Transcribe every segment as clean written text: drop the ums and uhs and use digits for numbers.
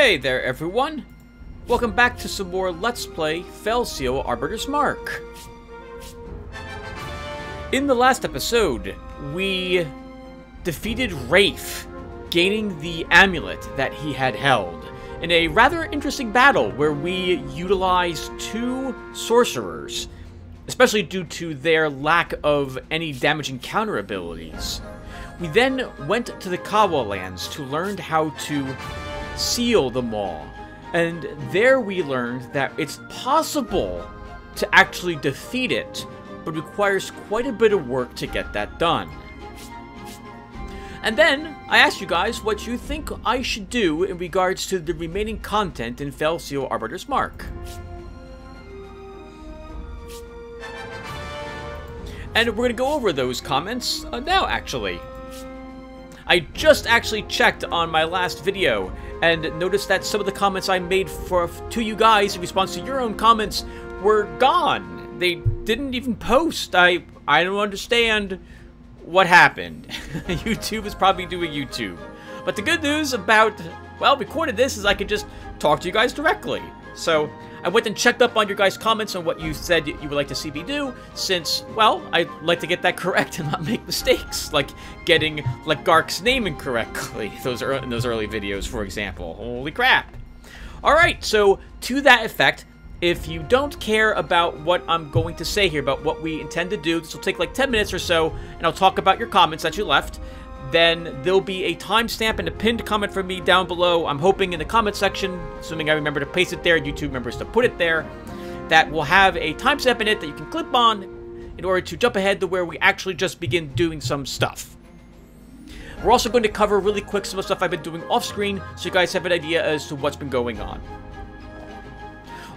Hey there everyone! Welcome back to some more Let's Play Felseal Arbiter's Mark. In the last episode, we defeated Rafe, gaining the amulet that he had held, in a rather interesting battle where we utilized two sorcerers, especially due to their lack of any damaging counter abilities. We then went to the Kawa lands to learn how to seal the maw, and there we learned that it's possible to actually defeat it, but requires quite a bit of work to get that done. And then I asked you guys what you think I should do in regards to the remaining content in Felseal Arbiter's Mark. And we're going to go over those comments now, actually. I just actually checked on my last video and noticed that some of the comments I made to you guys in response to your own comments were gone. They didn't even post. I don't understand what happened. YouTube is probably doing YouTube. But the good news about, well, recording this is I could just talk to you guys directly. So I went and checked up on your guys' comments on what you said you would like to see me do, since, well, I'd like to get that correct and not make mistakes, like getting Gark's name incorrectly in those early videos, for example. Holy crap. Alright, so to that effect, if you don't care about what I'm going to say here, about what we intend to do, this will take like 10 minutes or so, and I'll talk about your comments that you left. Then there'll be a timestamp and a pinned comment from me down below. I'm hoping in the comment section, assuming I remember to paste it there, YouTube remembers to put it there, that will have a timestamp in it that you can clip on in order to jump ahead to where we actually just begin doing some stuff. We're also going to cover really quick some of the stuff I've been doing off screen, so you guys have an idea as to what's been going on.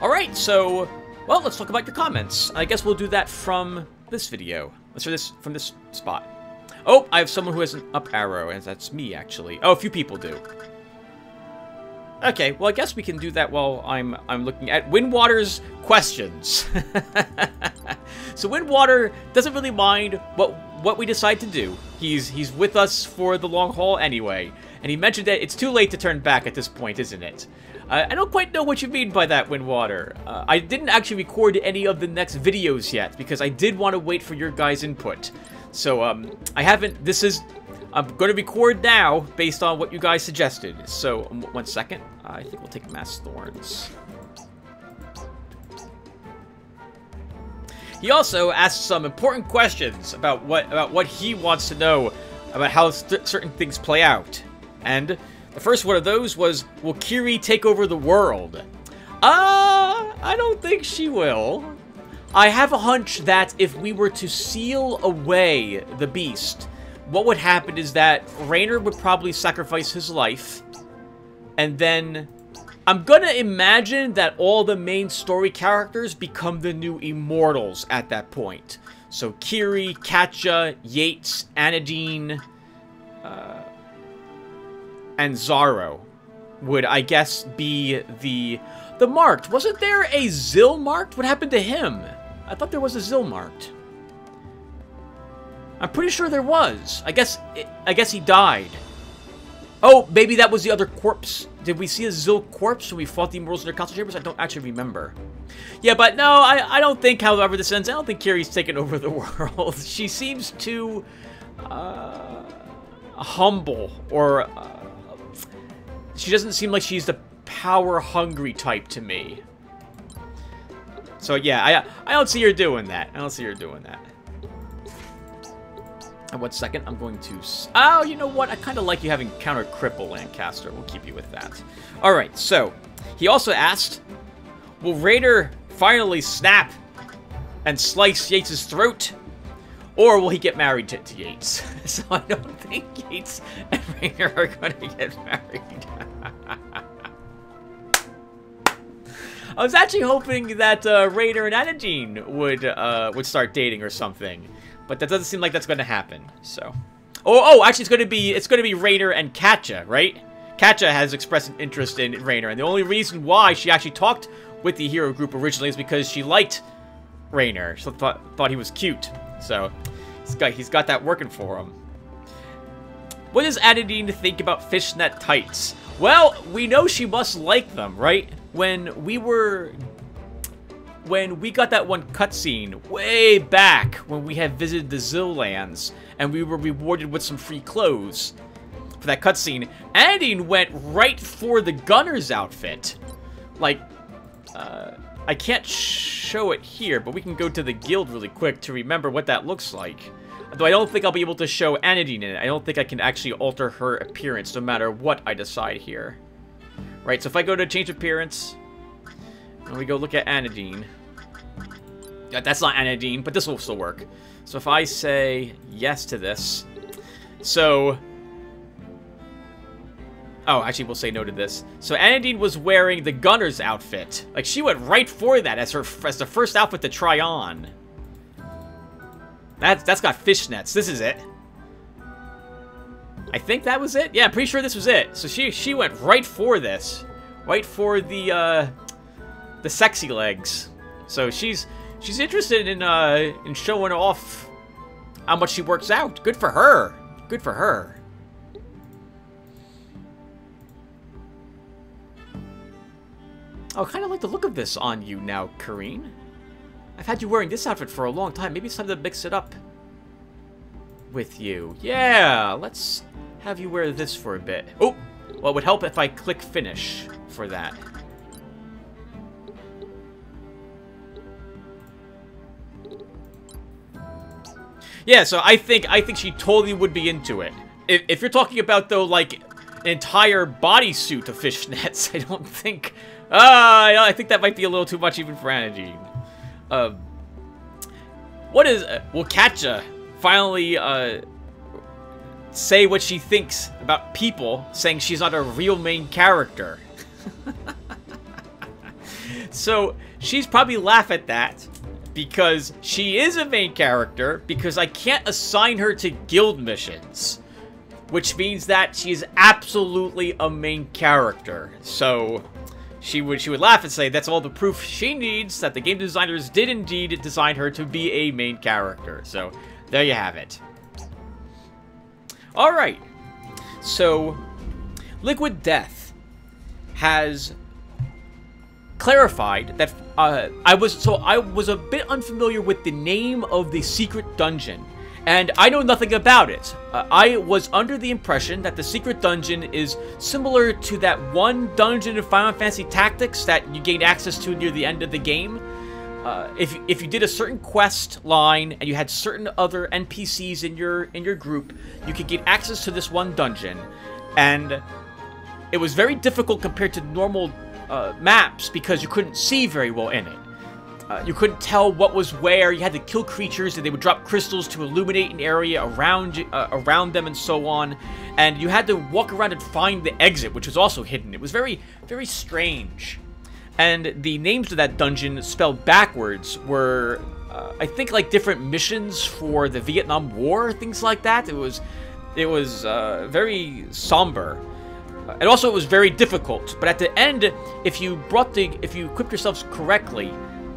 Alright, so, well, let's talk about your comments. I guess we'll do that from this video. Let's do this from this spot. Oh, I have someone who has an up arrow, and that's me, actually. Oh, a few people do. Okay, well, I guess we can do that while I'm looking at Windwater's questions. So Windwater doesn't really mind what we decide to do. He's with us for the long haul anyway, and he mentioned that it's too late to turn back at this point, isn't it? I don't quite know what you mean by that, Windwater. I didn't actually record any of the next videos yet, because I did want to wait for your guys' input. So, I haven't, I'm going to record now based on what you guys suggested. So, 1 second. I think we'll take Mass Thorns. He also asked some important questions about what he wants to know about how certain things play out. And the first one of those was, will Kiri take over the world? I don't think she will. I have a hunch that if we were to seal away the beast, what would happen is that Rainer would probably sacrifice his life, and then I'm gonna imagine that all the main story characters become the new immortals at that point. So Kiri, Katja, Yates, Anadine, and Zaro would, I guess, be the marked. Wasn't there a Zil marked? What happened to him? I thought there was a Zil marked. I'm pretty sure there was. I guess he died. Oh, maybe that was the other corpse. Did we see a Zil corpse when we fought the Immortals in their council chambers? I don't actually remember. Yeah, but no, I don't think, however this ends, I don't think Kiri's taken over the world. She seems too humble, or she doesn't seem like she's the power-hungry type to me. So yeah, I don't see her doing that. I don't see her doing that. And 1 second, I'm going to... Oh, you know what? I kind of like you having counter cripple, Lancaster. We'll keep you with that. Alright, so, he also asked, will Rainer finally snap and slice Yates' throat? Or will he get married to Yates? So I don't think Yates and Rainer are going to get married. I was actually hoping that Rainer and Anadine would start dating or something, but that doesn't seem like that's going to happen. So, oh, actually, it's going to be Rainer and Katja, right? Katja has expressed an interest in Rainer, and the only reason why she actually talked with the hero group originally is because she liked Rainer. She thought he was cute. So he's got that working for him. What does Anadine think about fishnet tights? Well, we know she must like them, right? When we got that one cutscene way back when we had visited the Zillands and we were rewarded with some free clothes for that cutscene, Anadine went right for the gunner's outfit. Like, I can't show it here, but we can go to the guild really quick to remember what that looks like. Though I don't think I'll be able to show Anadine in it. I don't think I can actually alter her appearance no matter what I decide here. Right, so if I go to change appearance, and we go look at Anadine. Yeah, that's not Anadine, but this will still work. So if I say yes to this, so... Oh, actually, we'll say no to this. So Anadine was wearing the gunner's outfit. Like, she went right for that as the first outfit to try on. That's got fishnets. This is it. I think that was it. Yeah, pretty sure this was it. So she went right for this, right for the sexy legs. So she's interested in showing off how much she works out. Good for her. Good for her. Oh, I kind of like the look of this on you now, Kareen. I've had you wearing this outfit for a long time. Maybe it's time to mix it up with you. Yeah, let's have you wear this for a bit. Oh, well, it would help if I click finish for that. Yeah, so I think she totally would be into it. If you're talking about, though, like, an entire bodysuit of fishnets, I don't think... I think that might be a little too much even for Anadine. What is... will Katja finally, say what she thinks about people saying she's not a real main character? So, she's probably laugh at that, because she is a main character, because I can't assign her to guild missions. Which means that she is absolutely a main character. So... She would laugh and say that's all the proof she needs that the game designers did indeed design her to be a main character. So, there you have it. Alright. So, Liquid Death has clarified that I was a bit unfamiliar with the name of the secret dungeon. And I know nothing about it. I was under the impression that the secret dungeon is similar to that one dungeon in Final Fantasy Tactics that you gained access to near the end of the game. If you did a certain quest line and you had certain other NPCs in your group, you could get access to this one dungeon. And it was very difficult compared to normal maps because you couldn't see very well in it. You couldn't tell what was where. You had to kill creatures, and they would drop crystals to illuminate an area around them, and so on. And you had to walk around and find the exit, which was also hidden. It was very, very strange. And the names of that dungeon, spelled backwards, were, I think, like different missions for the Vietnam War, things like that. It was very somber. And also, it was very difficult. But at the end, if you equipped yourselves correctly,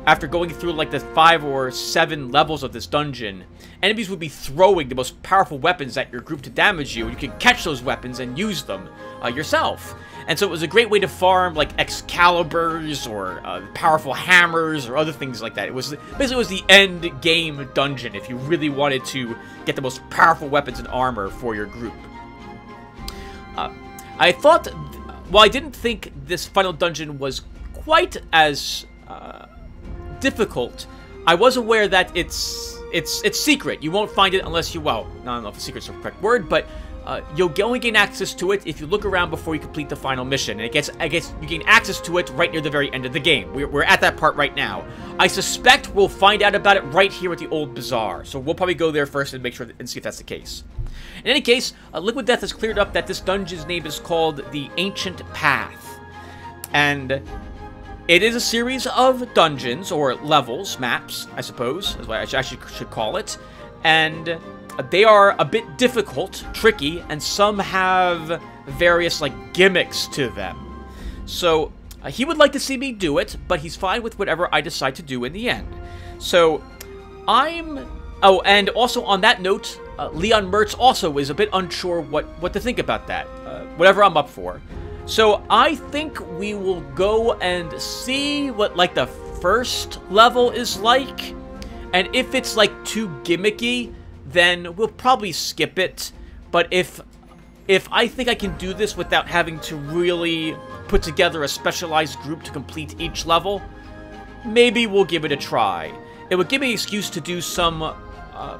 after going through like the 5 or 7 levels of this dungeon, enemies would be throwing the most powerful weapons at your group to damage you, and you could catch those weapons and use them yourself. And so it was a great way to farm like Excaliburs or powerful hammers or other things like that. It was the end game dungeon if you really wanted to get the most powerful weapons and armor for your group. I thought, well, I didn't think this final dungeon was quite as difficult. I was aware that it's secret. You won't find it unless you, well, I don't know if secret's the correct word, but you'll only gain access to it if you look around before you complete the final mission. And I guess you gain access to it right near the very end of the game. We're at that part right now. I suspect we'll find out about it right here at the old bazaar. So we'll probably go there first and make sure and see if that's the case. In any case, Liquid Death has cleared up that this dungeon's name is called the Ancient Path. And it is a series of dungeons, or levels, maps, I suppose, is what I actually should call it. And they are a bit difficult, tricky, and some have various, like, gimmicks to them. So, he would like to see me do it, but he's fine with whatever I decide to do in the end. So, oh, and also on that note, Leon Mertz also is a bit unsure what to think about that. Whatever I'm up for. So I think we will go and see what, like, the first level is like. And if it's, like, too gimmicky, then we'll probably skip it. But if I think I can do this without having to really put together a specialized group to complete each level, maybe we'll give it a try. It would give me an excuse to do some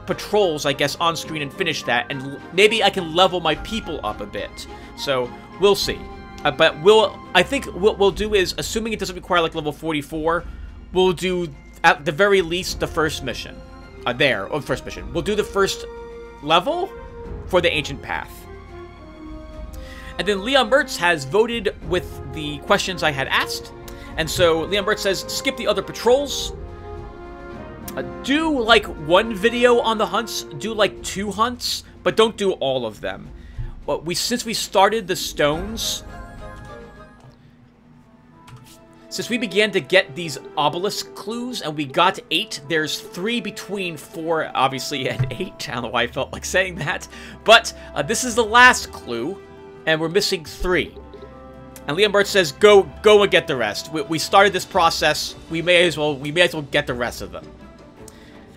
patrols, I guess, on screen and finish that, and maybe I can level my people up a bit. So we'll see. But I think what we'll do is, assuming it doesn't require like level 44, we'll do at the very least the first mission. First mission. We'll do the first level for the Ancient Path. And then Leon Mertz has voted with the questions I had asked. And so Leon Mertz says, skip the other patrols. Do like one video on the hunts. Do like 2 hunts. But don't do all of them. Well, since we started the stones... Since we began to get these obelisk clues, and we got 8, there's 3 between 4, obviously, and 8. I don't know why I felt like saying that. But this is the last clue, and we're missing 3. And Liam Burt says, go and get the rest. We started this process. We may as well get the rest of them.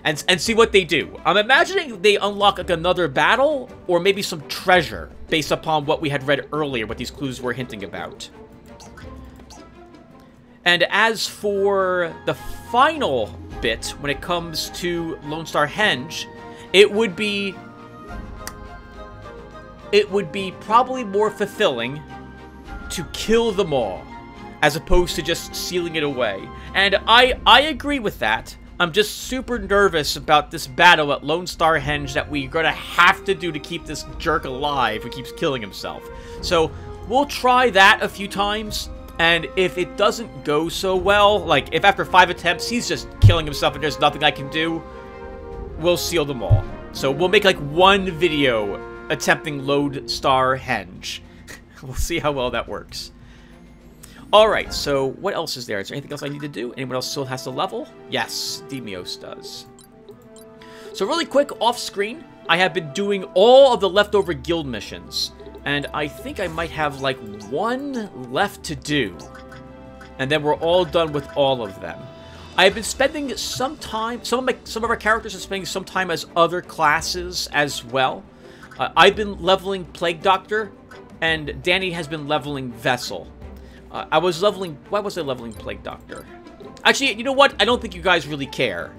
And see what they do. I'm imagining they unlock like another battle, or maybe some treasure, based upon what we had read earlier, what these clues were hinting about. And as for the final bit, when it comes to Lone Star Henge, it would be probably more fulfilling to kill them all, as opposed to just sealing it away. And I agree with that. I'm just super nervous about this battle at Lone Star Henge that we're gonna have to do to keep this jerk alive who keeps killing himself. So we'll try that a few times. And if it doesn't go so well, like if after 5 attempts he's just killing himself and there's nothing I can do, we'll seal them all. So we'll make like 1 video attempting Lone Star Henge. We'll see how well that works. Alright, so what else is there? Is there anything else I need to do? Anyone else still has to level? Yes, Demios does. So really quick, off screen, I have been doing all of the leftover guild missions. And I think I might have, like, 1 left to do. And then we're all done with all of them. I have been spending some time... Some of our characters are spending some time as other classes as well. I've been leveling Plague Doctor, and Danny has been leveling Vessel. I was leveling... Why was I leveling Plague Doctor? Actually, you know what? I don't think you guys really care.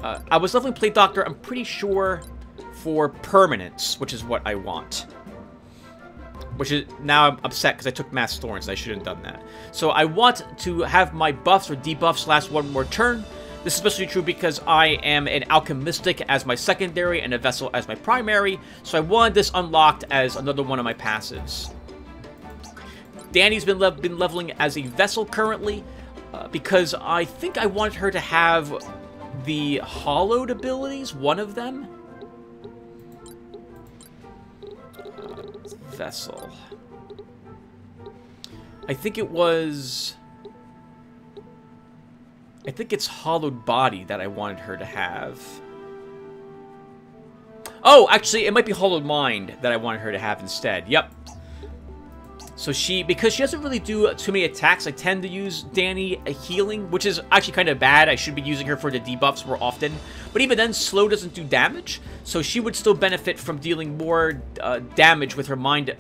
I was leveling Plague Doctor, I'm pretty sure, for permanence, which is what I want. Which is, now I'm upset because I took Mass Thorns and I shouldn't have done that. So I want to have my buffs or debuffs last 1 more turn. This is especially true because I am an Alchemistic as my secondary and a Vessel as my primary. So I wanted this unlocked as another one of my passives. Danny's been leveling as a Vessel currently because I think I wanted her to have the Hollowed abilities, one of them. Vessel. I think it's Hollowed Body that I wanted her to have. Oh, actually, it might be Hollowed Mind that I wanted her to have instead. Yep. So because she doesn't really do too many attacks, I tend to use Danny a healing, which is actually kind of bad. I should be using her for the debuffs more often. But even then, slow doesn't do damage, so she would still benefit from dealing more damage with her mind,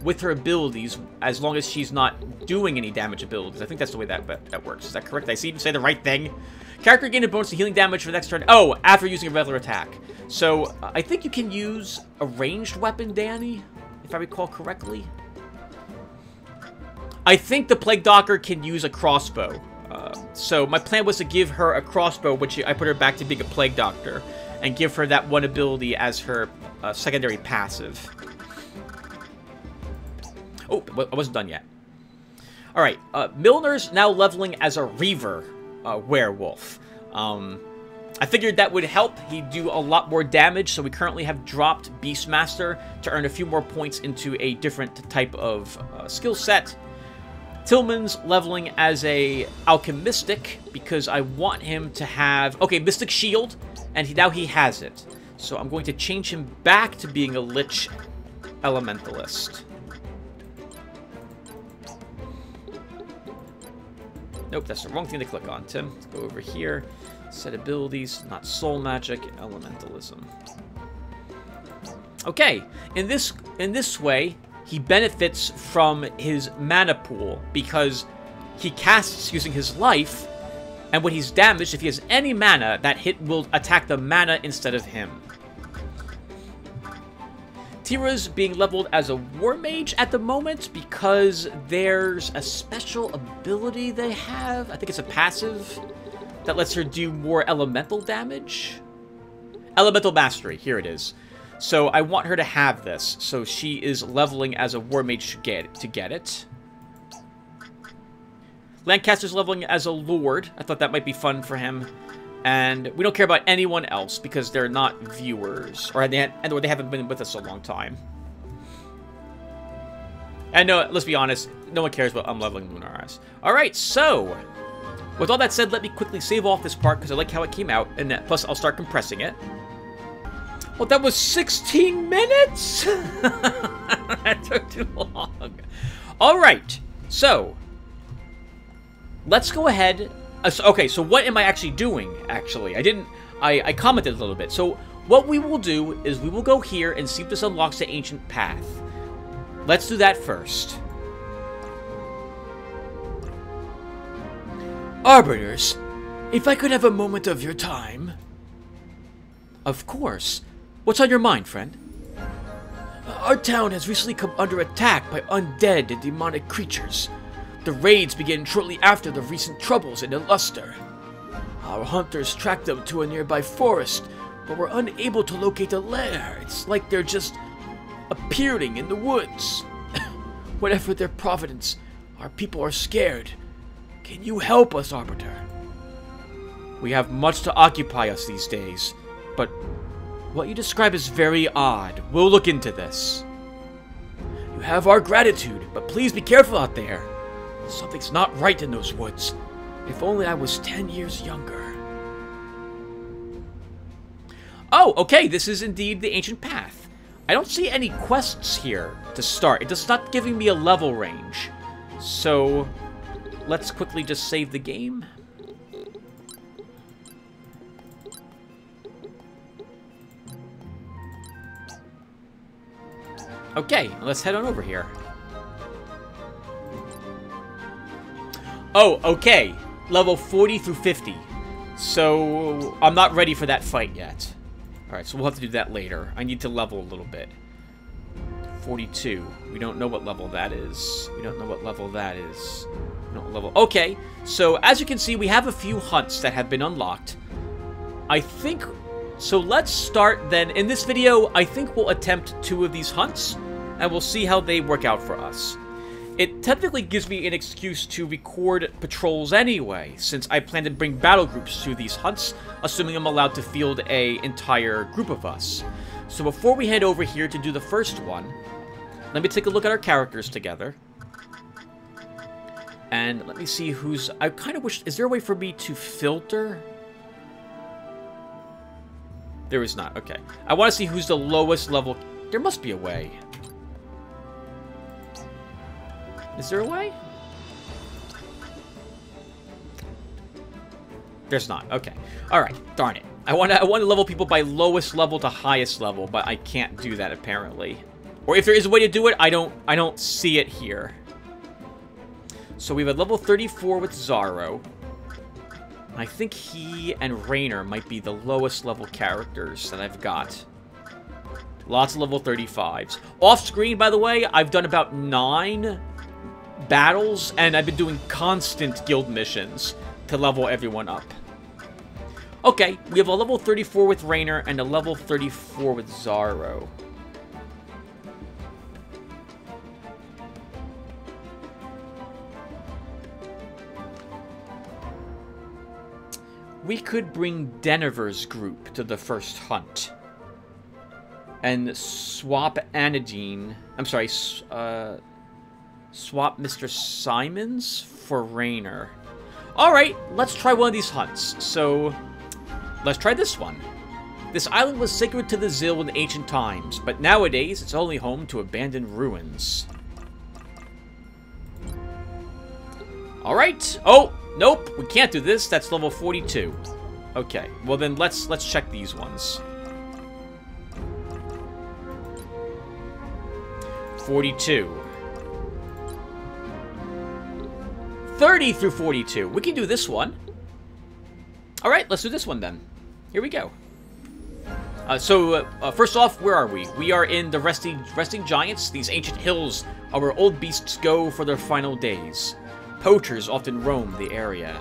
with her abilities, as long as she's not doing any damage abilities. I think that's the way that works. Is that correct? Did I even say the right thing? Character gain a bonus to healing damage for the next turn. Oh, after using a regular attack. So I think you can use a ranged weapon, Danny, if I recall correctly. I think the Plague Doctor can use a crossbow. So my plan was to give her a crossbow, which I put her back to being a Plague Doctor, and give her that 1 ability as her secondary passive. Oh, I wasn't done yet. Alright, Milner's now leveling as a Reaver werewolf. I figured that would help. He'd do a lot more damage, so we currently have dropped Beastmaster to earn a few more points into a different type of skill set. Tillman's leveling as a Alchemistic because I want him to have... Okay, Mystic Shield, and now he has it. So I'm going to change him back to being a Lich Elementalist. Nope, that's the wrong thing to click on, Tim. Let's go over here. Set abilities, not soul magic, elementalism. Okay, in this way, he benefits from his mana pool because he casts using his life, and when he's damaged, if he has any mana, that hit will attack the mana instead of him. Tira's being leveled as a war mage at the moment because there's a special ability they have. I think it's a passive that lets her do more elemental damage. Elemental mastery, here it is. So I want her to have this. So she is leveling as a war mage to get it. Lancaster's leveling as a lord. I thought that might be fun for him. And we don't care about anyone else because they're not viewers. Or they haven't been with us a long time. And no, let's be honest, no one cares about leveling Lunaris. Alright, so with all that said, let me quickly save off this part because I like how it came out. And plus, I'll start compressing it. Well, that was 16 minutes? That took too long. Alright, so let's go ahead. Okay, so what am I actually doing, actually? I commented a little bit. So what we will do is we will go here and see if this unlocks the ancient path. Let's do that first. Arbiters, if I could have a moment of your time. Of course. What's on your mind, friend? Our town has recently come under attack by undead and demonic creatures. The raids began shortly after the recent troubles in Illuster. Our hunters tracked them to a nearby forest, but were unable to locate a lair. It's like they're just appearing in the woods. Whatever their providence, our people are scared. Can you help us, Arbiter? We have much to occupy us these days, but what you describe is very odd. We'll look into this. You have our gratitude, but please be careful out there. Something's not right in those woods. If only I was 10 years younger. Oh, okay, this is indeed the ancient path. I don't see any quests here to start. It's not giving me a level range. So, let's quickly just save the game. Okay, let's head on over here. Oh, okay. Level 40 through 50. So, I'm not ready for that fight yet. Alright, so we'll have to do that later. I need to level a little bit. 42. We don't know what level that is. We don't know what level that is. We don't level. Okay, so as you can see, we have a few hunts that have been unlocked. I think... So let's start then. In this video, I think we'll attempt 2 of these hunts, and we'll see how they work out for us. It technically gives me an excuse to record patrols anyway, since I plan to bring battle groups to these hunts, assuming I'm allowed to field an entire group of us. So before we head over here to do the first one, let me take a look at our characters together. And let me see who's... I kind of wish... Is there a way for me to filter? There is not. Okay. I want to see who's the lowest level... There must be a way. Is there a way? There's not. Okay. Alright. Darn it. I want to level people by lowest level to highest level, but I can't do that apparently. Or if there is a way to do it, I don't see it here. So we have a level 34 with Zaro. I think he and Raynor might be the lowest level characters that I've got. Lots of level 35s. Off screen, by the way, I've done about 9 battles, and I've been doing constant guild missions to level everyone up. Okay, we have a level 34 with Raynor and a level 34 with Zaro. We could bring Deniver's group to the first hunt. And swap Anadine... I'm sorry, swap Mr. Simons for Raynor. Alright, let's try one of these hunts. So, let's try this one. This island was sacred to the Zil in ancient times, but nowadays it's only home to abandoned ruins. Alright. Oh, Nope, we can't do this. That's level 42. Okay, well then let's check these ones. 42. 30 through 42. We can do this one. Alright, let's do this one then. Here we go. First off, where are we? We are in the Resting Giants, these ancient hills are where old beasts go for their final days. Poachers often roam the area.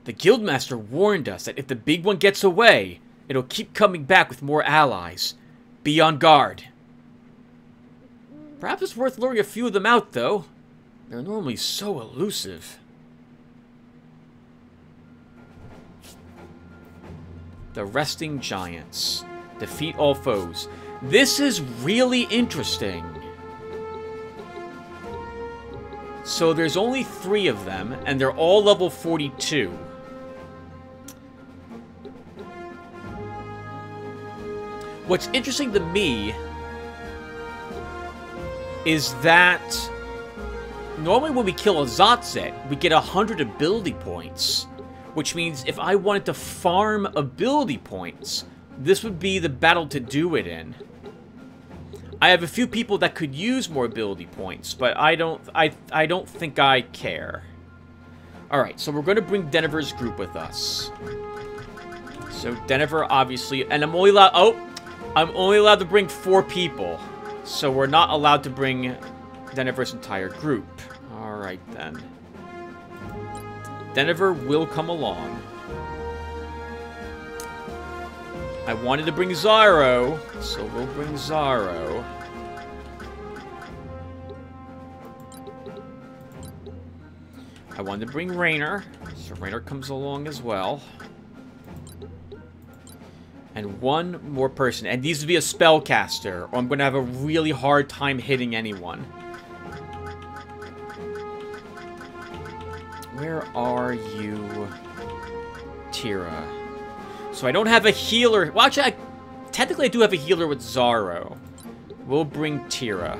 The Guildmaster warned us that if the big one gets away, it'll keep coming back with more allies. Be on guard. Perhaps it's worth luring a few of them out, though. They're normally so elusive. The Resting Giants. Defeat all foes. This is really interesting. So there's only 3 of them, and they're all level 42. What's interesting to me is that normally when we kill a Zotzet, we get 100 ability points. Which means if I wanted to farm ability points, this would be the battle to do it in. I have a few people that could use more ability points, but I don't think I care. Alright, so we're going to bring Dennever's group with us. So Dennever, obviously, and I'm only allowed to bring 4 people. So we're not allowed to bring Dennever's entire group. Alright then. Dennever will come along. I wanted to bring Zaro, so we'll bring Zaro. I wanted to bring Raynor, so Raynor comes along as well. And one more person, and needs to be a spellcaster, or I'm going to have a really hard time hitting anyone. Where are you, Tira? So I don't have a healer. Well, actually, technically I do have a healer with Zaro. We'll bring Tira.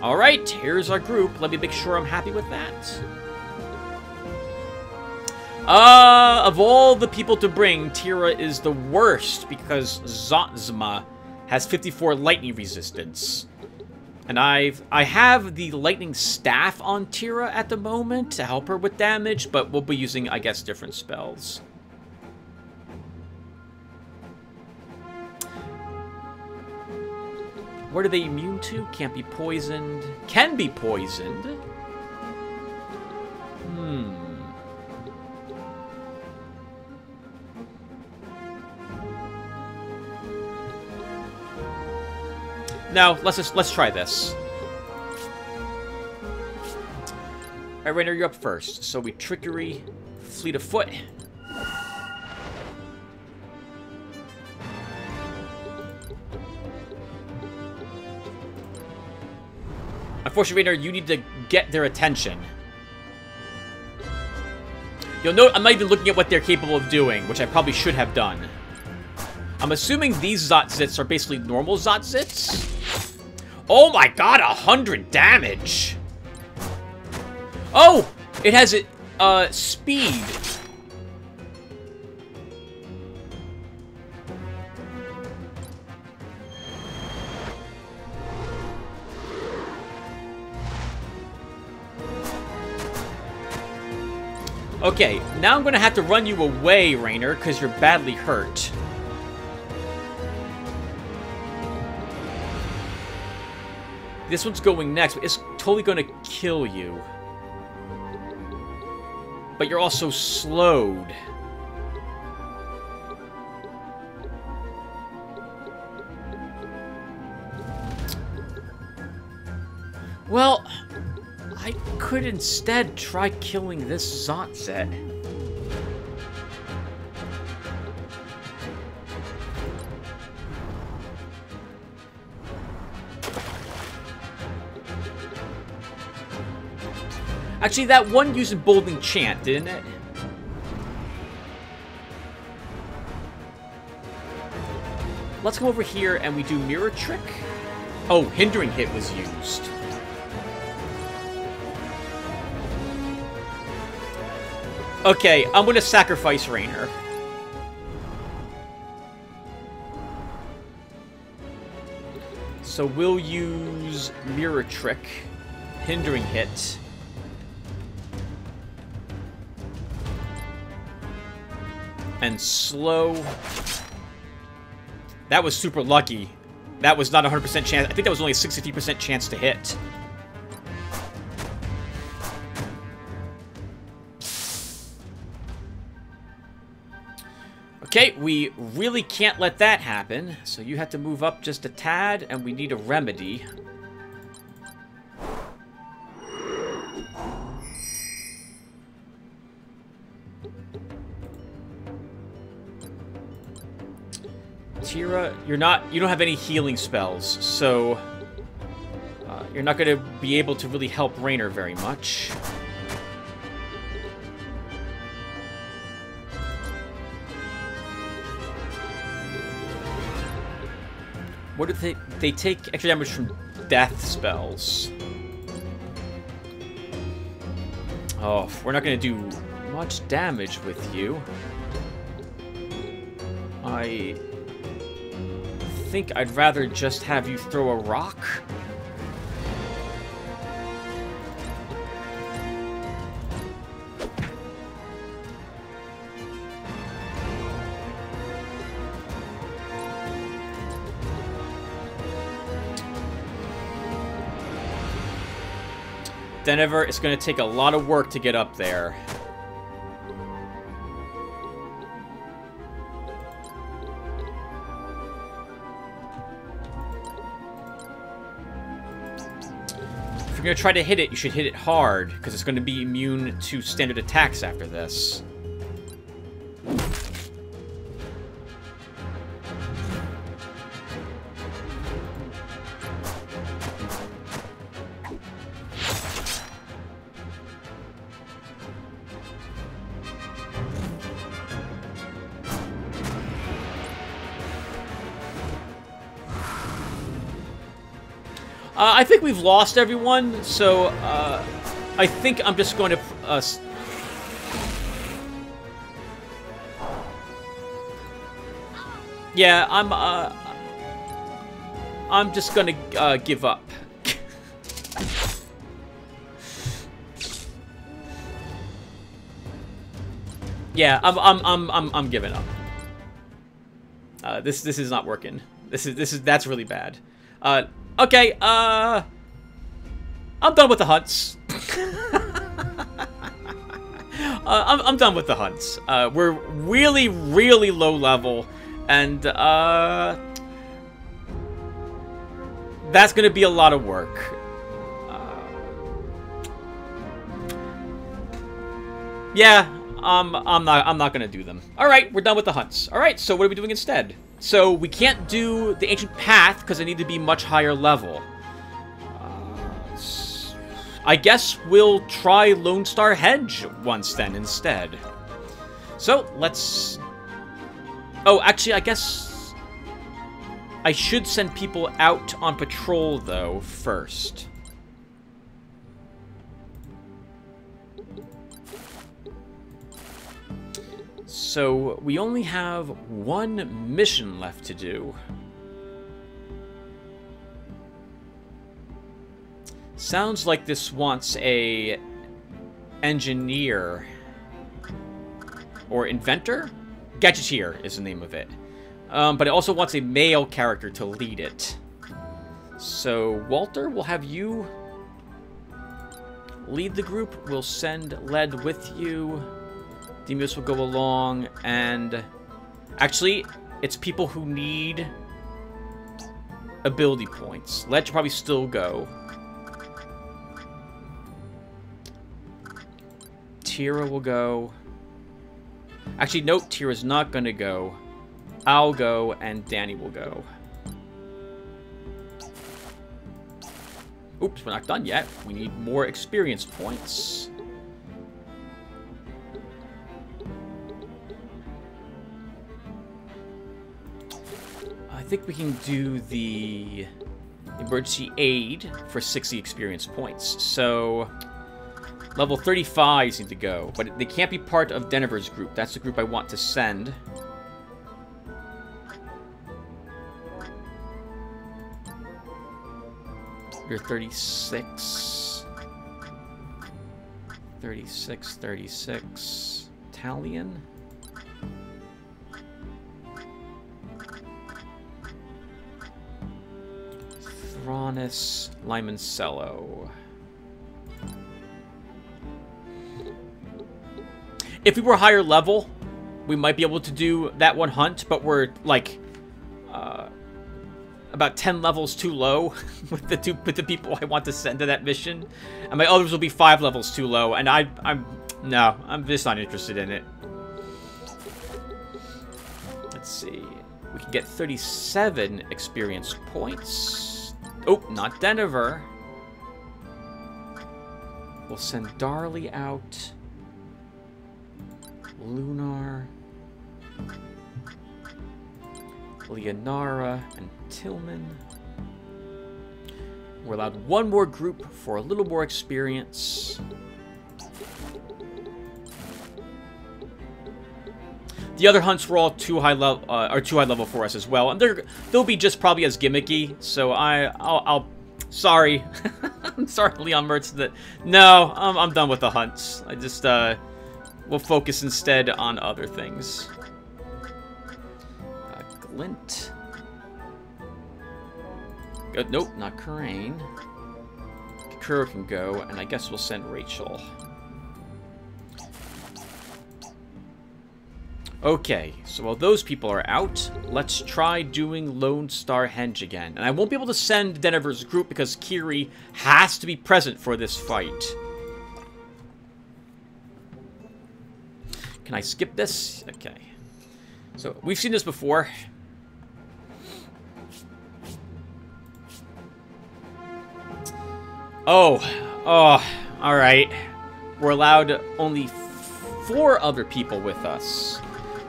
Alright, here's our group. Let me make sure I'm happy with that. Of all the people to bring, Tira is the worst because Zotzma has 54 lightning resistance. And I have the lightning staff on Tira at the moment to help her with damage, but we'll be using, I guess, different spells. What are they immune to? Can't be poisoned. Can be poisoned. Now, let's try this. Alright, Raynor, you're up first. So we trickery, fleet of foot. Unfortunately, Raynor, you need to get their attention. You'll note I'm not even looking at what they're capable of doing, which I probably should have done. I'm assuming these Zotzits are basically normal Zotzits. Oh my god, 100 damage! Oh! It has speed. Okay, now I'm gonna have to run you away, Raynor, because you're badly hurt. This one's going next, but it's totally gonna kill you. But you're also slowed. Well, I could instead try killing this Zotzet. Actually, that one used Emboldening Chant, didn't it? let's go over here and we do mirror trick. Oh, hindering hit was used. Okay, I'm gonna sacrifice Rainer. So we'll use mirror trick, hindering hit. And slow. That was super lucky. That was not a 100% chance. I think that was only a 63% chance to hit. Okay, we really can't let that happen. So you have to move up just a tad, and we need a remedy. Tira, you don't have any healing spells, so you're not going to be able to really help Rainer very much. What do they take extra damage from death spells? Oh, we're not going to do much damage with you. I think I'd rather just have you throw a rock. Denver, it's going to take a lot of work to get up there. If you're going to try to hit it, you should hit it hard, because it's going to be immune to standard attacks after this. I think we've lost everyone, so I think I'm just going to... yeah, I'm just going to give up. Yeah, I'm giving up. This is not working. That's really bad. Okay, I'm done with the hunts. I'm done with the hunts. We're really, really low level, and that's gonna be a lot of work. Yeah, I'm not gonna do them. All right, we're done with the hunts. All right, so what are we doing instead? So we can't do the Ancient Path because I need to be much higher level. I guess we'll try Lone Star Hedge once then instead. So let's... Oh, actually, I guess I should send people out on patrol though first. So, we only have one mission left to do. Sounds like this wants a engineer or inventor? Gadgeteer is the name of it. But it also wants a male character to lead it. So, Walter, we'll have you lead the group. We'll send Led with you. Demios will go along, and actually, it's people who need ability points. Led should probably still go. Tira will go. Actually, no, Tira's not going to go. I'll go, and Danny will go. Oops, we're not done yet. We need more experience points. I think we can do the emergency aid for 60 experience points. So, level 35s need to go. But they can't be part of Denver's group. That's the group I want to send. You're 36. 36, 36. Italian. Thronis Limoncello. If we were higher level, we might be able to do that one hunt, but we're like about 10 levels too low with the people I want to send to that mission, and my others will be 5 levels too low, and I'm just not interested in it. Let's see, we can get 37 experience points. Oh, not Denver. We'll send Darley out. Lunar. Leonara and Tillman. We're allowed one more group for a little more experience. The other hunts were all too high level for us as well, and they'll be just probably as gimmicky. So I'll sorry, I'm sorry, Leon Mertz. No, I'm done with the hunts. I just we'll focus instead on other things. Glint. Nope, not Karain. Kuro can go, and I guess we'll send Rachel. Okay, so while those people are out, let's try doing Lone Star Henge again. And I won't be able to send Denver's group because Kiri has to be present for this fight. Can I skip this? Okay. So, we've seen this before. Oh, alright. We're allowed only 4 other people with us.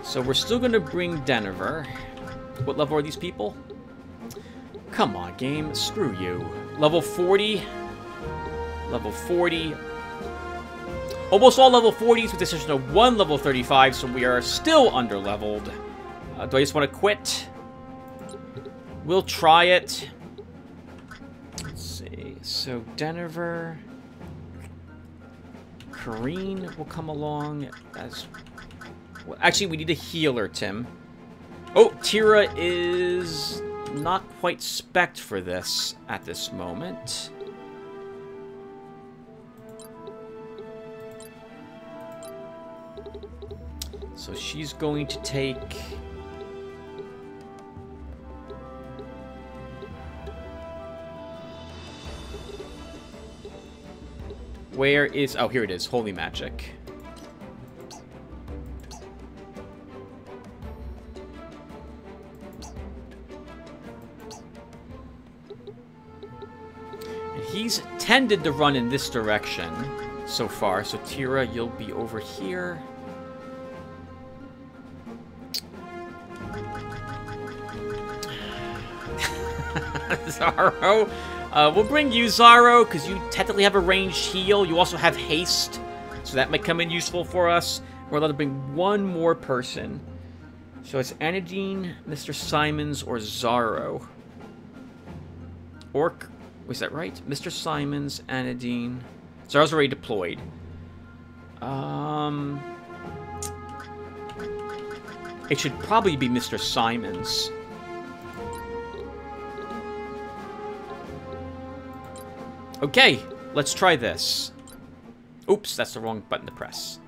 So we're still going to bring Denver. What level are these people? Come on, game. Screw you. Level 40. Level 40. Almost all level 40s with the exception of 1 level 35, so we are still under-leveled. Do I just want to quit? We'll try it. Let's see. So, Denver. Kareen will come along as... Well, actually, we need a healer, Tim. Oh, Tira is not quite spec'd for this at this moment. So she's going to take... Where is... Oh, here it is. Holy Magic. And he's tended to run in this direction so far. So Tira, you'll be over here. Zaro. We'll bring you, Zaro, because you technically have a ranged heal. You also have haste, so that might come in useful for us. We're allowed to bring one more person. So it's Anadine, Mr. Simons, or Zaro. Or, was that right? Mr. Simons, Anadine. Zaro's already deployed. It should probably be Mr. Simons. Okay, let's try this. Oops, that's the wrong button to press.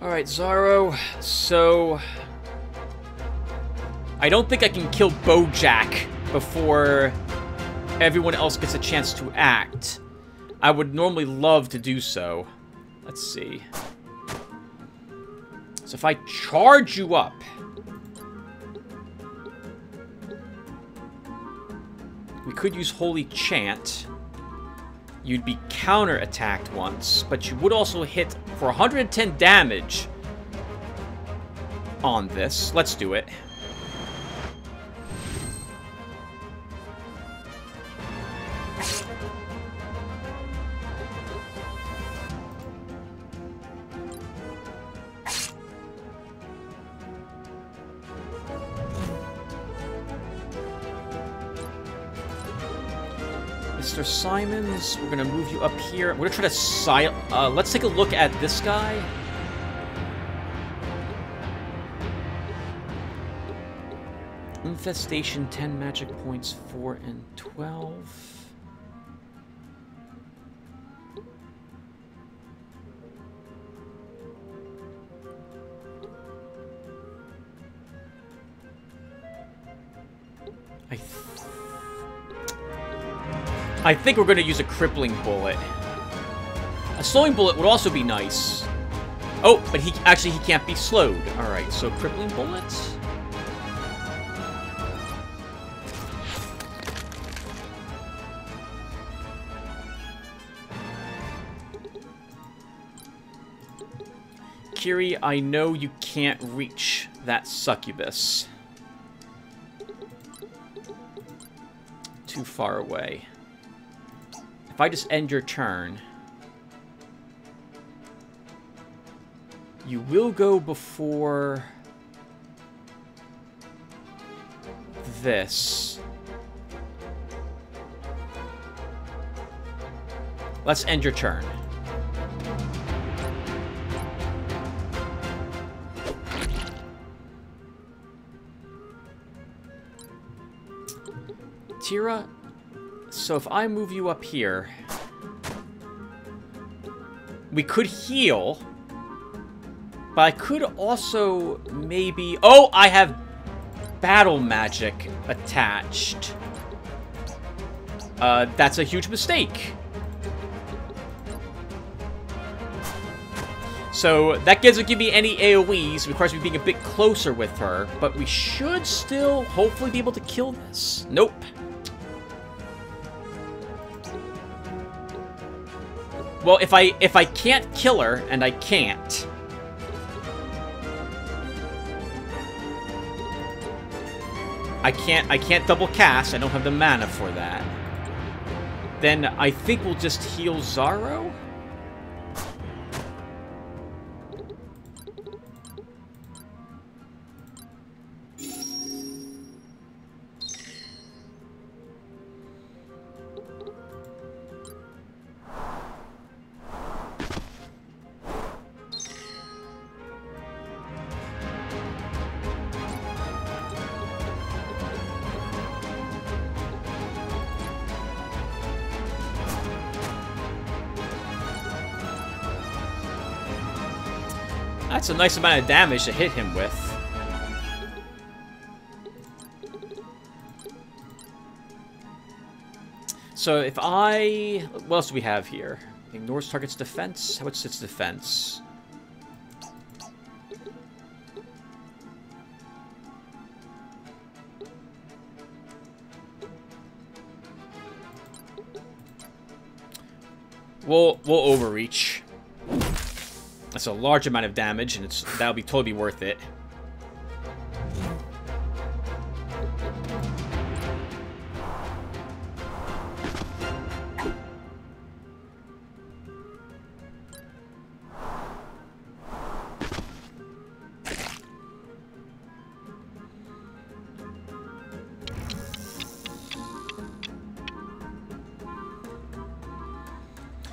Alright, Zaro, so... I don't think I can kill Bojack before everyone else gets a chance to act. I would normally love to do so. Let's see. So if I charge you up, We could use Holy Chant. You'd be counter-attacked once, but you would also hit for 110 damage on this. Let's do it. Mr. Simons, we're gonna move you up here. We're gonna try to let's take a look at this guy. Infestation, 10 magic points, 4 and 12. I think we're going to use a crippling bullet. A slowing bullet would also be nice. Oh, but he can't be slowed. All right, so crippling bullet. Kiri, I know you can't reach that succubus. Too far away. If I just end your turn, you will go before this. Let's end your turn. Tira, so if I move you up here, we could heal, but I could also maybe... Oh, I have battle magic attached. That's a huge mistake. So that doesn't give me any AoEs, requires me being a bit closer with her, but we should still hopefully be able to kill this. Nope. Well, if I can't kill her, and I can't, I can't double cast. I don't have the mana for that. Then I think we'll just heal Zaro. That's a nice amount of damage to hit him with. So if I... What else do we have here? Ignores target's defense. What's its defense? We'll overreach. That's a large amount of damage, and that'll be totally worth it.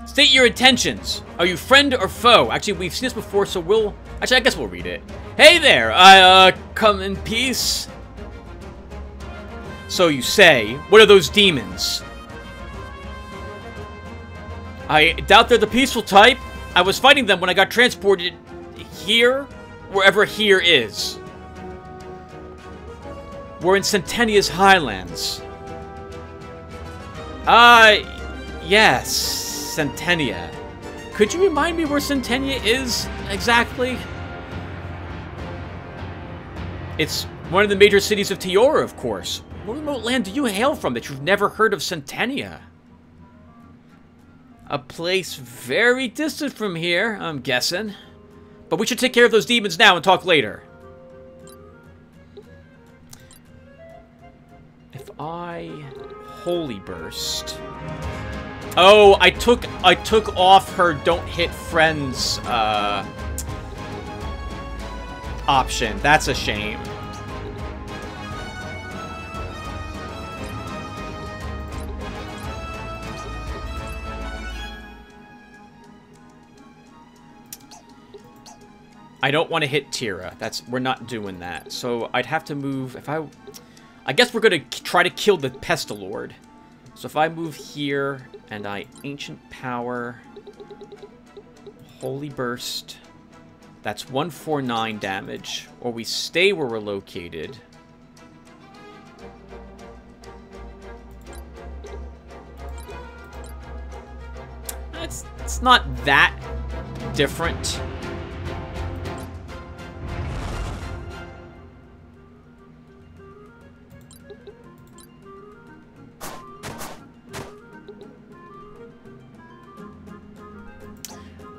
State your intentions. Are you friend or foe? Actually, we've seen this before, so we'll... Actually, I guess we'll read it. Hey there, I, come in peace. So you say, what are those demons? I doubt they're the peaceful type. I was fighting them when I got transported here, wherever here is. We're in Centenia's highlands. Yes. Centenia. Could you remind me where Centenia is exactly? It's one of the major cities of Tiora, of course. What remote land do you hail from that you've never heard of Centennia? A place very distant from here, I'm guessing. But we should take care of those demons now and talk later. If I Holy Burst. Oh, I took off her don't hit friends option. That's a shame. I don't want to hit Tira. We're not doing that. So I'd have to move I guess we're going to try to kill the Pestilord. So if I move here and I Ancient Power, Holy Burst, that's 149 damage. Or we stay where we're located. It's not that different.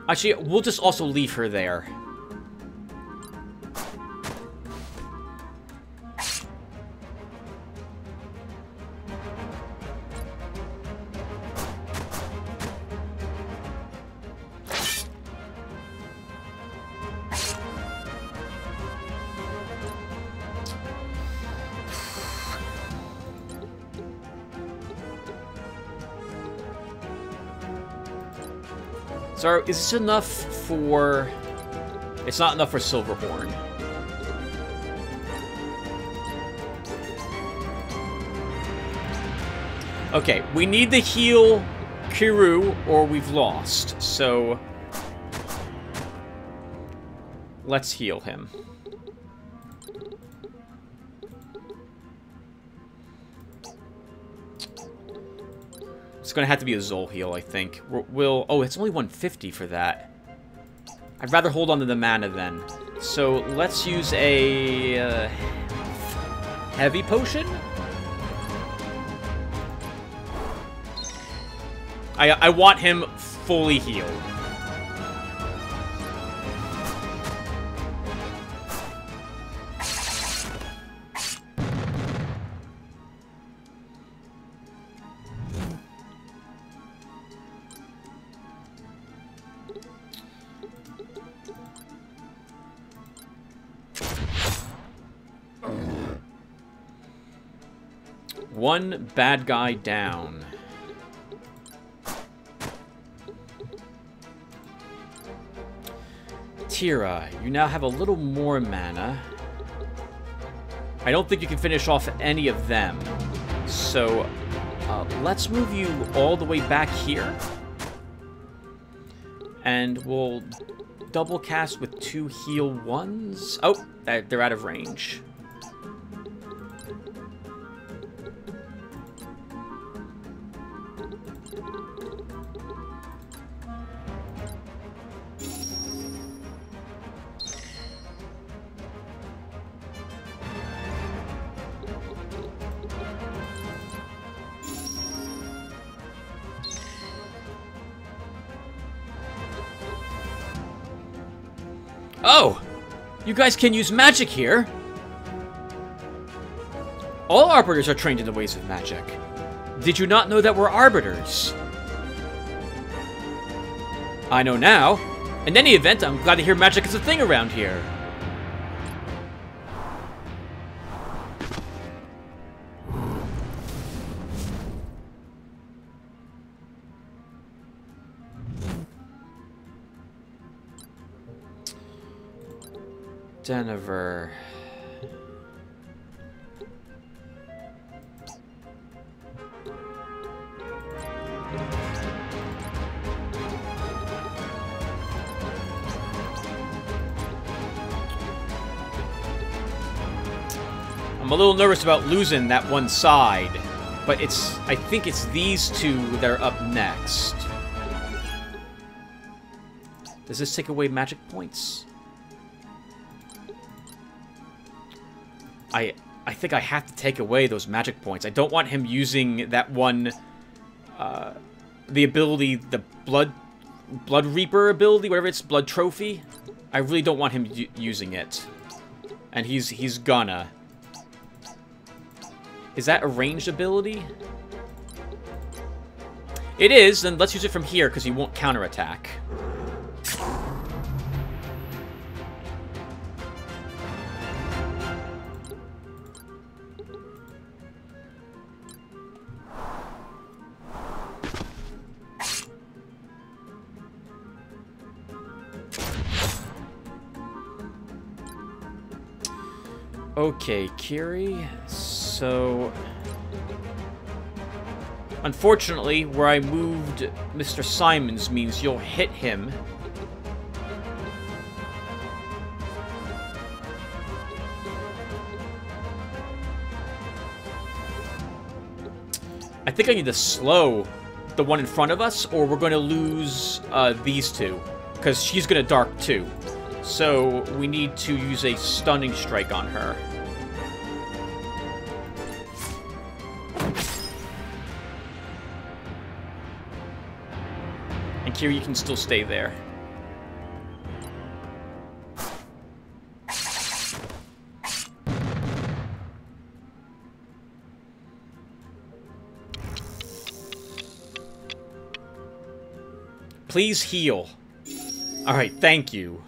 Actually, we'll just also leave her there. So, is this enough for... It's not enough for Silverhorn. Okay, we need to heal Kiru or we've lost. So, let's heal him. It's going to have to be a Zol heal, I think. Oh, it's only 150 for that. I'd rather hold on to the mana then. So let's use a heavy potion. I want him fully healed. One bad guy down. Tira, you now have a little more mana. I don't think you can finish off any of them. So, let's move you all the way back here. And we'll double cast with 2 heal ones. Oh, they're out of range. Oh! You guys can use magic here! All Arbiters are trained in the ways of magic. Did you not know that we're Arbiters? I know now. In any event, I'm glad to hear magic is a thing around here. Denver. I'm a little nervous about losing that one side, but I think it's these two that are up next. Does this take away magic points? I think I have to take away those magic points. I don't want him using that one, the ability, the Blood Reaper ability, whatever it's, Blood Trophy. I really don't want him using it. And he's gonna. Is that a ranged ability? It is, then let's use it from here, because he won't counterattack. Okay, Kiri, so... Unfortunately, where I moved Mr. Simons means you'll hit him. I think I need to slow the one in front of us, or we're going to lose these two, because she's going to dark too. So we need to use a stunning strike on her. And Kiri, you can still stay there. Please heal. Alright, thank you.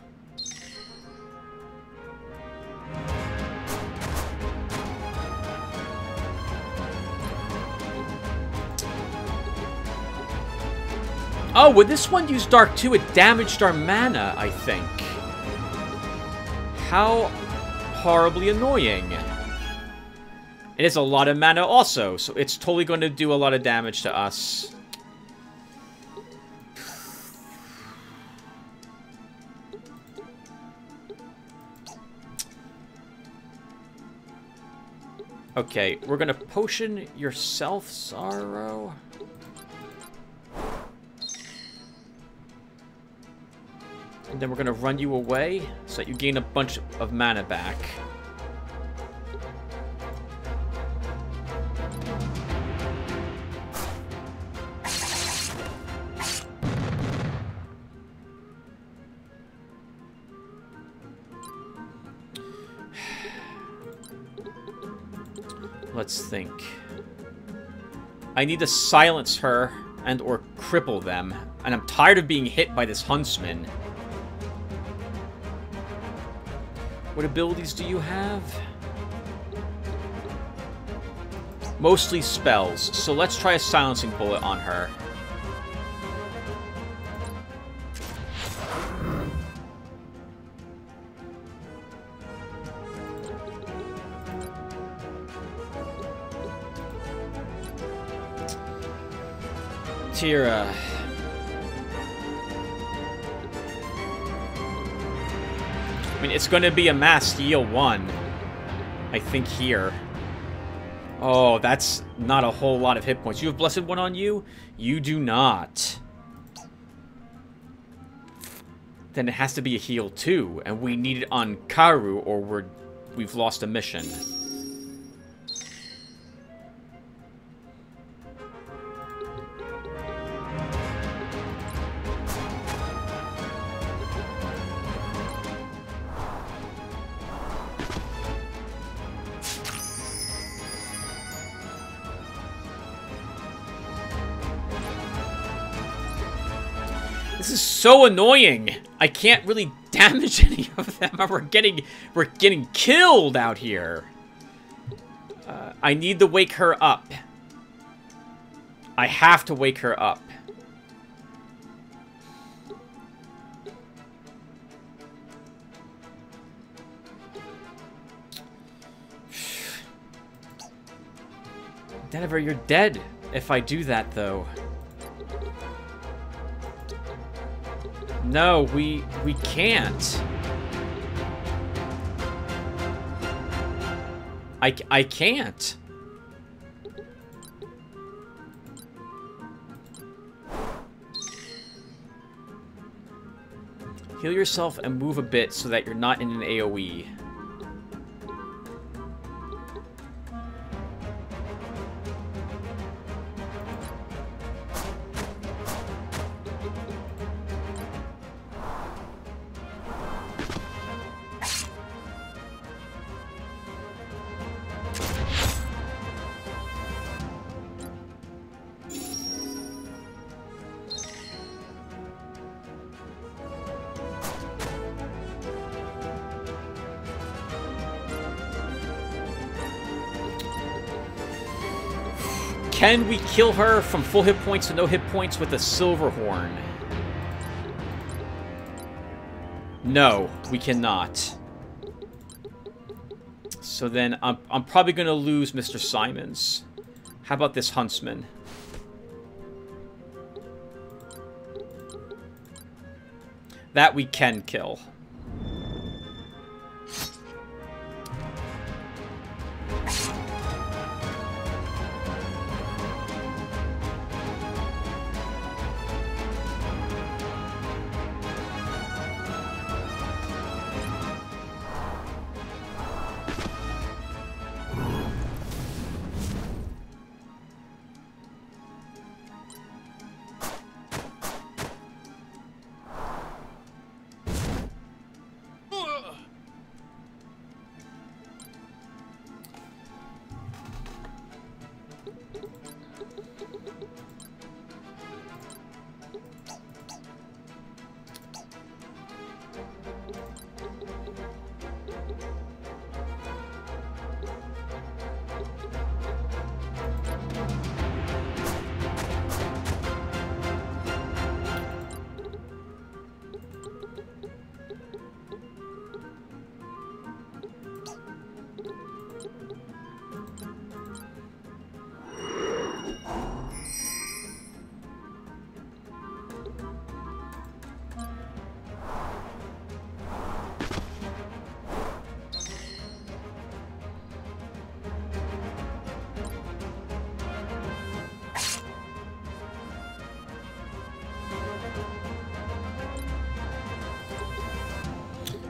Oh, would this one use Dark too? It damaged our mana, I think. How horribly annoying. It is a lot of mana also, so it's totally going to do a lot of damage to us. Okay, we're going to potion yourself, Sorrow. And then we're going to run you away so that you gain a bunch of mana back. Let's think. I need to silence her and or cripple them. And I'm tired of being hit by this huntsman. What abilities do you have? Mostly spells, so let's try a silencing bullet on her. Tira. I mean, it's going to be a mass heal 1, I think, here. Oh, that's not a whole lot of hit points. You have Blessed One on you? You do not. Then it has to be a heal 2, and we need it on Karu, or we've lost a mission. This is so annoying. I can't really damage any of them. We're getting killed out here. I need to wake her up. I have to wake her up. Denver, you're dead if I do that, though. No, we can't. I can't. Heal yourself and move a bit so that you're not in an AoE. Can we kill her from full hit points to no hit points with a silver horn? No, we cannot. So then I'm probably going to lose Mr. Simons. How about this huntsman? That we can kill.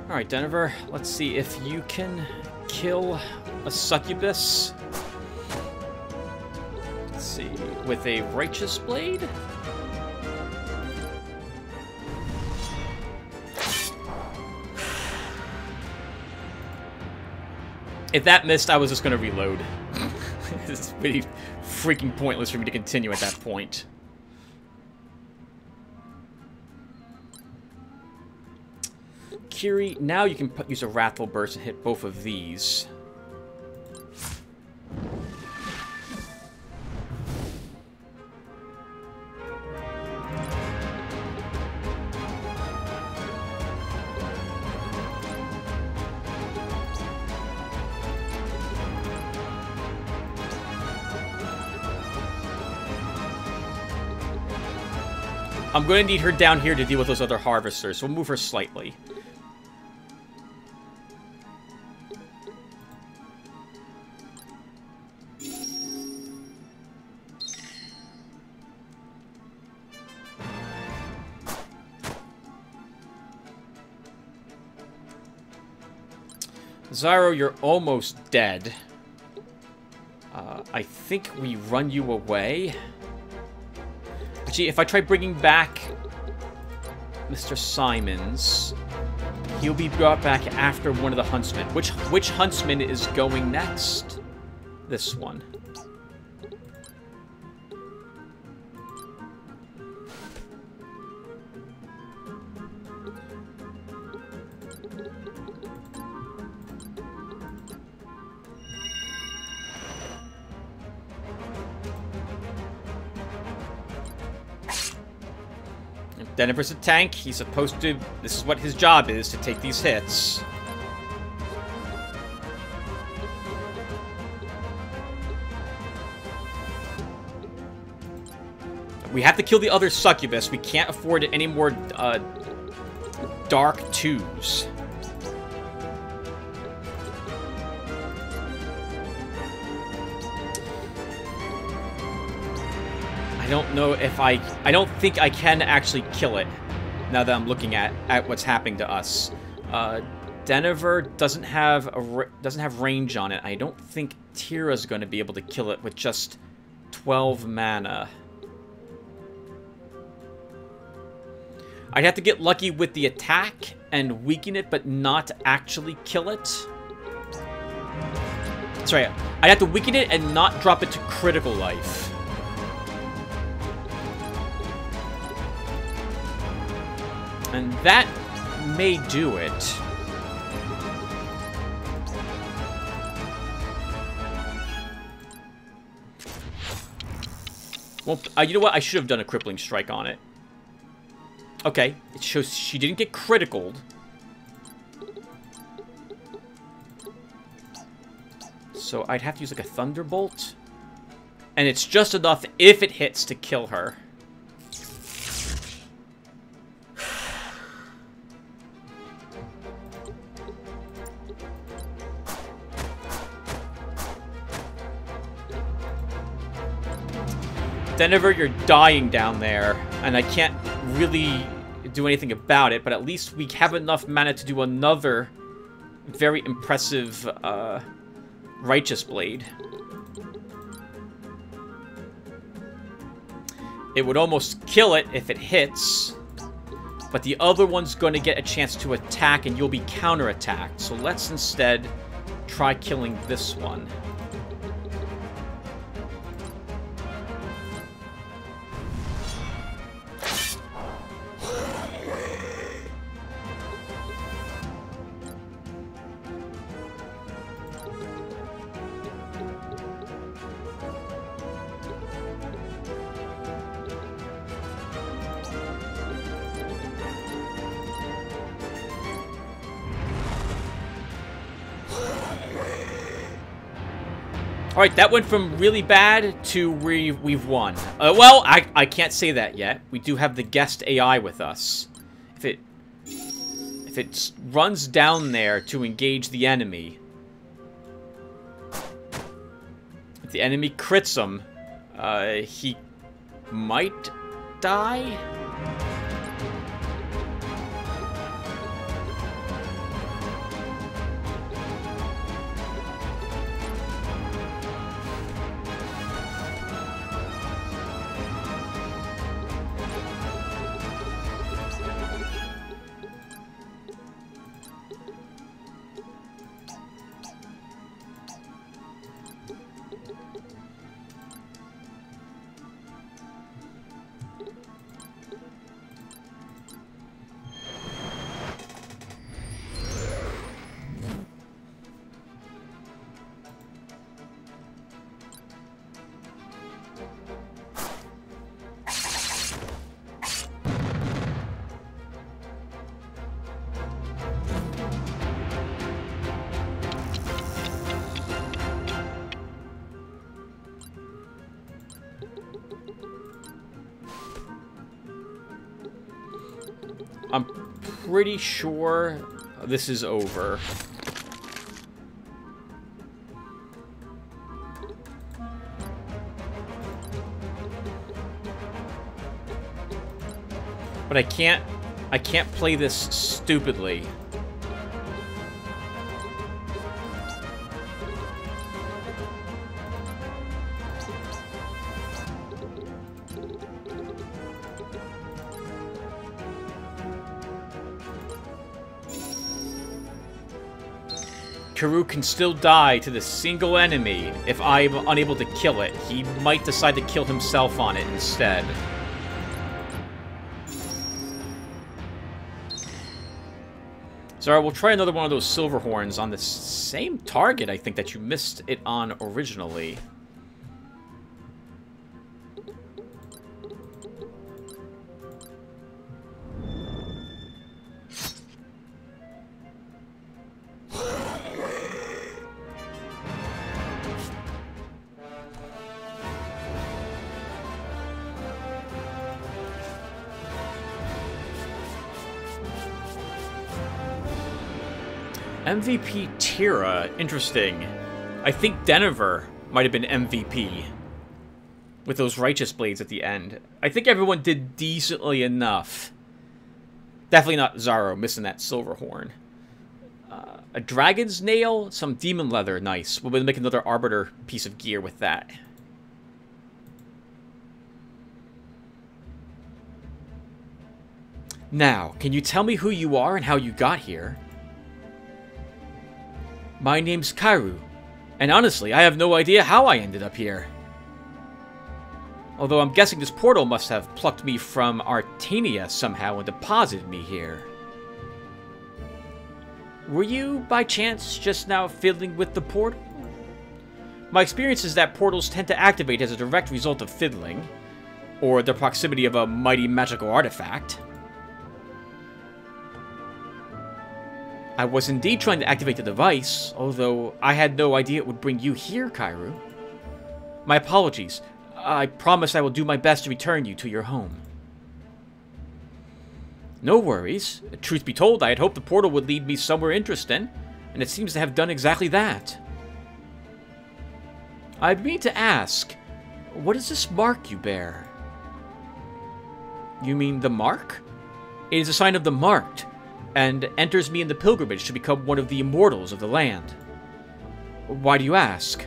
Alright, Denver, let's see if you can kill a succubus. Let's see, with a righteous blade? If that missed, I was just going to reload. It's pretty freaking pointless for me to continue at that point. Kiri, now you can use a Wrathful Burst and hit both of these. I'm going to need her down here to deal with those other harvesters, so we'll move her slightly. Zyro, you're almost dead. I think we run you away. Actually, if I try bringing back Mr. Simons, he'll be brought back after one of the huntsmen. Which huntsman is going next? This one. Denver's a tank. He's supposed to... This is what his job is, to take these hits. We have to kill the other succubus. We can't afford any more dark twos. I don't know if I don't think I can actually kill it, now that I'm looking at what's happening to us. Denver doesn't have range on it. I don't think Tira's going to be able to kill it with just 12 mana. I'd have to get lucky with the attack and weaken it, but not actually kill it. Sorry, I'd have to weaken it and not drop it to critical life. And that may do it. Well, you know what? I should have done a crippling strike on it. Okay, it shows she didn't get criticaled. So I'd have to use like a thunderbolt. And it's just enough if it hits to kill her. Denver, you're dying down there, and I can't really do anything about it, but at least we have enough mana to do another very impressive Righteous Blade. It would almost kill it if it hits, but the other one's going to get a chance to attack, and you'll be counterattacked. So let's instead try killing this one. Alright, that went from really bad to we've won. Well, I can't say that yet. We do have the guest AI with us. If it runs down there to engage the enemy, if the enemy crits him, he might die? I'm pretty sure this is over. But I can't play this stupidly. Karoo can still die to the single enemy if I'm unable to kill it. He might decide to kill himself on it instead. So we'll try another one of those silver horns on the same target, I think, that you missed it on originally. MVP Tira, interesting. I think Denver might have been MVP with those Righteous Blades at the end. I think everyone did decently enough. Definitely not Zaro, missing that silver horn. A Dragon's Nail, some Demon Leather, nice. We'll make another Arbiter piece of gear with that. Now, can you tell me who you are and how you got here? My name's Kairu, and honestly, I have no idea how I ended up here. Although I'm guessing this portal must have plucked me from Artania somehow and deposited me here. Were you, by chance, just now fiddling with the portal? My experience is that portals tend to activate as a direct result of fiddling. or the proximity of a mighty magical artifact. I was indeed trying to activate the device, although I had no idea it would bring you here, Kairu. My apologies. I promise I will do my best to return you to your home. No worries. Truth be told, I had hoped the portal would lead me somewhere interesting, and it seems to have done exactly that. I mean to ask, what is this mark you bear? You mean the mark? It is a sign of the marked, and enters me in the pilgrimage to become one of the immortals of the land. Why do you ask?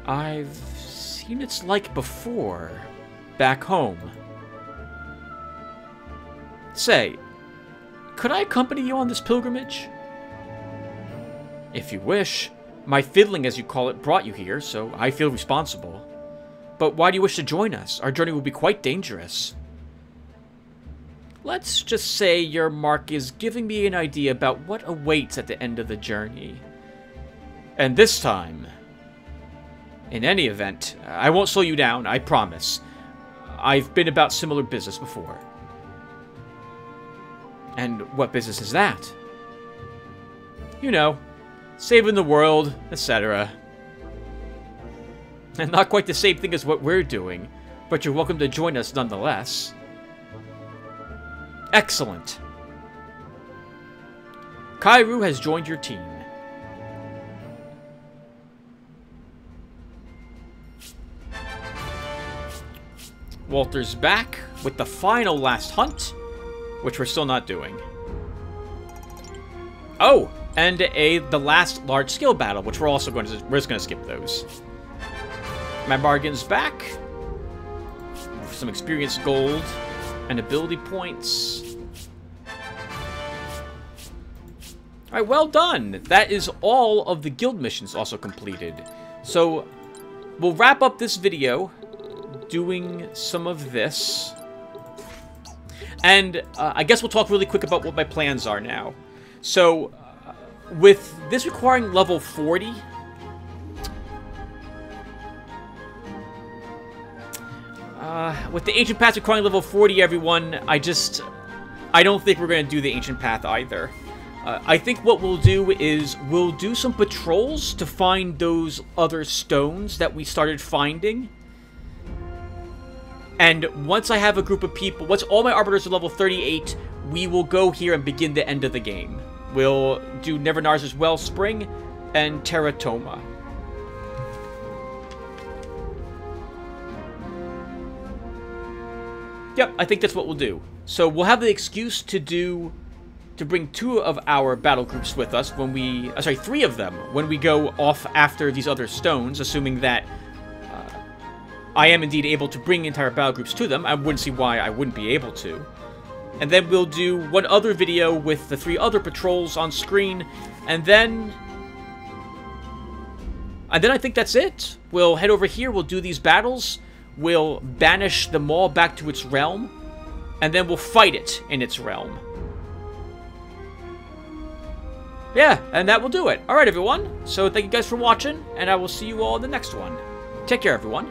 I've seen its like before, back home. Say, could I accompany you on this pilgrimage? If you wish. My fiddling, as you call it, brought you here, so I feel responsible. But why do you wish to join us? Our journey will be quite dangerous. Let's just say your mark is giving me an idea about what awaits at the end of the journey. And this time, in any event, I won't slow you down, I promise. I've been about similar business before. And what business is that? You know, saving the world, etc. And not quite the same thing as what we're doing, but you're welcome to join us nonetheless. Excellent. Kairu has joined your team. Walter's back with the final last hunt, which we're still not doing. Oh, and the last large-scale battle, which we're just going to skip those. My bargain's back. Some experience gold and ability points. Alright, well done. That is all of the guild missions also completed. So, we'll wrap up this video doing some of this. And I guess we'll talk really quick about what my plans are now. So, with this requiring level 40, with the Ancient Path requiring level 40, everyone, I don't think we're going to do the Ancient Path either. I think what we'll do is we'll do some patrols to find those other stones that we started finding. And once I have a group of people, once all my Arbiters are level 38, we will go here and begin the end of the game. We'll do Nevernarz's Wellspring and Teratoma. Yep, I think that's what we'll do. So we'll have the excuse to bring 2 of our battle groups with us when we... sorry, 3 of them when we go off after these other stones, assuming that I am indeed able to bring entire battle groups to them. I wouldn't see why I wouldn't be able to. And then we'll do one other video with the 3 other patrols on screen, and then I think that's it. We'll head over here, we'll do these battles, we'll banish the mall back to its realm, and then we'll fight it in its realm. Yeah, and that will do it. Alright, everyone. So thank you guys for watching, and I will see you all in the next one. Take care, everyone.